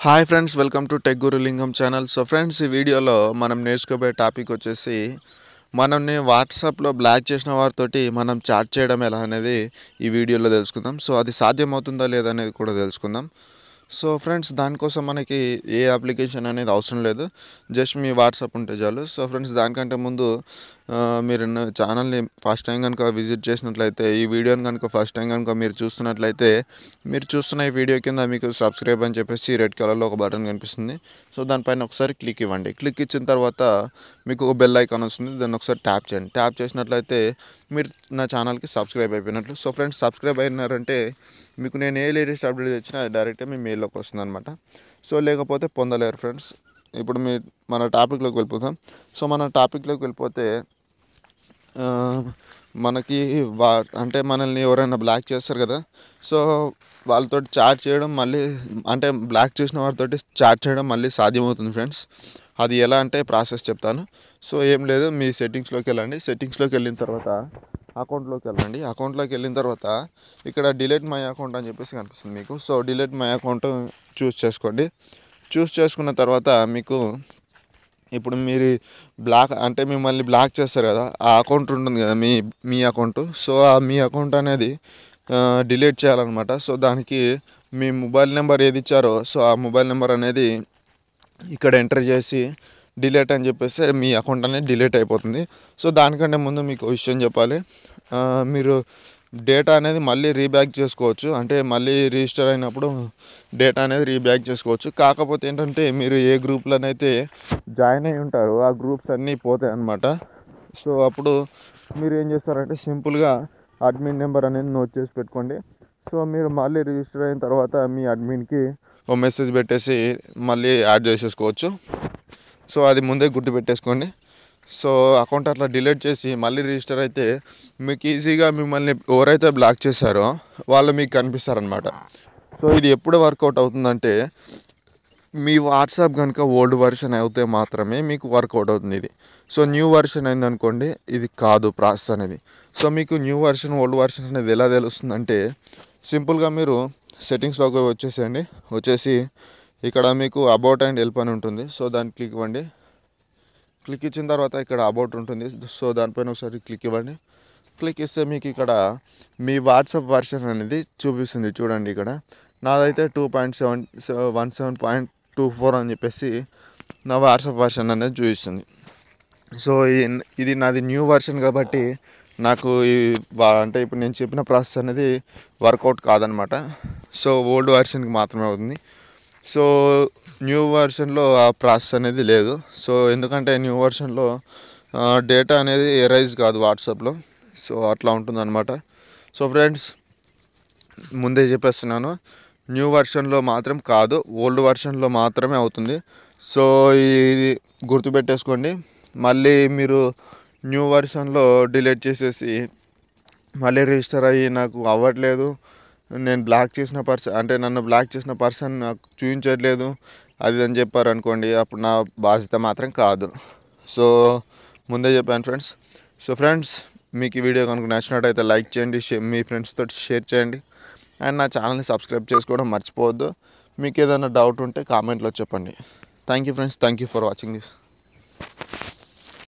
Hi friends, welcome to tech Guru Lingam channel. So friends, ఈ వీడియోలో మనం నేర్చుకోబోయే టాపిక్ వచ్చేసి మనల్ని వాట్సాప్లో బ్లాక్ చేసిన వారితోటి మనం చాట్ చేయడం ఎలా అనేది ఈ వీడియోలో తెలుసుకుందాం. సో అది సాధ్యమవుతుందా లేదా అనేది కూడా తెలుసుకుందాం. సో ఫ్రెండ్స్, దానికోసం మనకి ఏ అప్లికేషన్ అనేది అవసరం లేదు, జస్ట్ మీ వాట్సాప్ ఉంటే చాలు. సో ఫ్రెండ్స్, దానికంటే ముందు మీరు ఛానల్ని ఫస్ట్ టైం కనుక విజిట్ చేసినట్లయితే, ఈ వీడియోని కనుక ఫస్ట్ టైం కనుక మీరు చూస్తున్నట్లయితే, మీరు చూస్తున్న ఈ వీడియో కింద మీకు సబ్స్క్రైబ్ అని చెప్పేసి రెడ్ కలర్లో ఒక బటన్ కనిపిస్తుంది. సో దానిపైన ఒకసారి క్లిక్ ఇవ్వండి. క్లిక్ ఇచ్చిన తర్వాత మీకు ఒక బెల్ ఐకాన్ వస్తుంది, దాన్ని ఒకసారి ట్యాప్ చేయండి. ట్యాప్ చేసినట్లయితే మీరు నా ఛానల్కి సబ్స్క్రైబ్ అయిపోయినట్లు. సో ఫ్రెండ్స్, సబ్స్క్రైబ్ అయినారంటే మీకు నేను ఏ లేటెస్ట్ అప్డేట్ తెచ్చినా డైరెక్ట్గా మీ మెయిల్లోకి వస్తుంది అనమాట. సో లేకపోతే పొందలేరు ఫ్రెండ్స్. ఇప్పుడు మన టాపిక్లోకి వెళ్ళిపోతాం. సో మన టాపిక్లోకి వెళ్ళిపోతే మనకి అంటే మనల్ని ఎవరైనా బ్లాక్ చేస్తారు కదా, సో వాళ్ళతో చాట్ చేయడం మళ్ళీ, అంటే బ్లాక్ చేసిన వారితో చాట్ చేయడం మళ్ళీ సాధ్యమవుతుంది ఫ్రెండ్స్. అది ఎలా అంటే ప్రాసెస్ చెప్తాను. సో ఏం లేదు, మీ సెట్టింగ్స్లోకి వెళ్ళండి. సెట్టింగ్స్లోకి వెళ్ళిన తర్వాత అకౌంట్లోకి వెళ్ళండి. అకౌంట్లోకి వెళ్ళిన తర్వాత ఇక్కడ డిలీట్ మై అకౌంట్ అని చెప్పేసి కనిపిస్తుంది మీకు. సో డిలీట్ మై అకౌంట్ చూస్ చేసుకోండి. చూస్ చేసుకున్న తర్వాత మీకు ఇప్పుడు మీరు అంటే మిమ్మల్ని బ్లాక్ చేస్తారు కదా, ఆ అకౌంట్ ఉంటుంది కదా మీ అకౌంట్. సో మీ అకౌంట్ అనేది డిలీట్ చేయాలన్నమాట. సో దానికి మీ మొబైల్ నెంబర్ ఏది ఇచ్చారో, సో ఆ మొబైల్ నెంబర్ అనేది ఇక్కడ ఎంటర్ చేసి డిలీట్ అని చెప్పేస్తే మీ అకౌంట్ అనేది డిలీట్ అయిపోతుంది. సో దానికంటే ముందు మీకు విషయం చెప్పాలి, మీరు డేటా అనేది మళ్ళీ రీబ్యాక్ చేసుకోవచ్చు. అంటే మళ్ళీ రిజిస్టర్ అయినప్పుడు డేటా అనేది రీబ్యాక్ చేసుకోవచ్చు. కాకపోతే ఏంటంటే మీరు ఏ గ్రూప్లోనైతే జాయిన్ అయి ఉంటారో ఆ గ్రూప్స్ అన్నీ పోతాయి అన్నమాట. సో అప్పుడు మీరు ఏం చేస్తారంటే సింపుల్గా అడ్మిన్ నెంబర్ అనేది నోట్ చేసి పెట్టుకోండి. సో మీరు మళ్ళీ రిజిస్టర్ అయిన తర్వాత మీ అడ్మిన్కి ఓ మెసేజ్ పెట్టేసి మళ్ళీ యాడ్ చేసేసుకోవచ్చు. సో అది ముందే గుర్తుపెట్టేసుకోండి. సో అకౌంట్ అట్లా డిలీట్ చేసి మళ్ళీ రిజిస్టర్ అయితే మీకు ఈజీగా మిమ్మల్ని ఎవరైతే బ్లాక్ చేశారో వాళ్ళు మీకు కనిపిస్తారనమాట. సో ఇది ఎప్పుడు వర్కౌట్ అవుతుందంటే, మీ వాట్సాప్ కనుక ఓల్డ్ వర్షన్ అయితే మాత్రమే మీకు వర్కౌట్ అవుతుంది ఇది. సో న్యూ వర్షన్ అయిందనుకోండి, ఇది కాదు ప్రాసెస్ అనేది. సో మీకు న్యూ వర్షన్ ఓల్డ్ వర్షన్ అనేది ఎలా తెలుస్తుందంటే, సింపుల్గా మీరు సెట్టింగ్స్లోకి వచ్చేసేయండి. వచ్చేసి ఇక్కడ మీకు అబౌట్ అండ్ హెల్ప్ అని ఉంటుంది. సో దాన్ని క్లిక్ ఇవ్వండి. క్లిక్ ఇచ్చిన తర్వాత ఇక్కడ అబౌట్ ఉంటుంది. సో దానిపైన ఒకసారి క్లిక్ ఇవ్వండి. క్లిక్ ఇస్తే మీకు ఇక్కడ మీ వాట్సాప్ వర్షన్ అనేది చూపిస్తుంది. చూడండి, ఇక్కడ నాదైతే 2.17.24 అని చెప్పేసి నా వాట్సాప్ వర్షన్ అనేది చూపిస్తుంది. సో ఇది నాది న్యూ వర్షన్ కాబట్టి నాకు అంటే ఇప్పుడు నేను చెప్పిన ప్రాసెస్ అనేది వర్కౌట్ కాదనమాట. సో ఓల్డ్ వర్షన్కి మాత్రమే అవుతుంది. సో న్యూ వర్షన్లో ఆ ప్రాసెస్ అనేది లేదు. సో ఎందుకంటే న్యూ వర్షన్లో డేటా అనేది ఎరైజ్ కాదు వాట్సాప్లో. సో అట్లా ఉంటుందన్నమాట. సో ఫ్రెండ్స్, ముందే చెప్పేస్తున్నాను, న్యూ వర్షన్లో మాత్రం కాదు, ఓల్డ్ వర్షన్లో మాత్రమే అవుతుంది. సో ఇది గుర్తుపెట్టేసుకోండి. మళ్ళీ మీరు న్యూ వర్షన్లో డిలీట్ చేసేసి మళ్ళీ రిజిస్టర్ అయ్యి నాకు అవ్వట్లేదు, నేను బ్లాక్ చేసిన అంటే నన్ను బ్లాక్ చేసిన పర్సన్ నాకు చూపించట్లేదు అది అని చెప్పారనుకోండి, అప్పుడు నా బాధ్యత మాత్రం కాదు. సో ముందే చెప్పాను ఫ్రెండ్స్. సో ఫ్రెండ్స్, మీకు ఈ వీడియో కనుక నచ్చినట్టయితే లైక్ చేయండి, మీ ఫ్రెండ్స్తో షేర్ చేయండి, అండ్ నా ఛానల్ని సబ్స్క్రైబ్ చేసుకోవడం మర్చిపోవద్దు. మీకు ఏదైనా డౌట్ ఉంటే కామెంట్లో చెప్పండి. Thank you friends, thank you for watching this.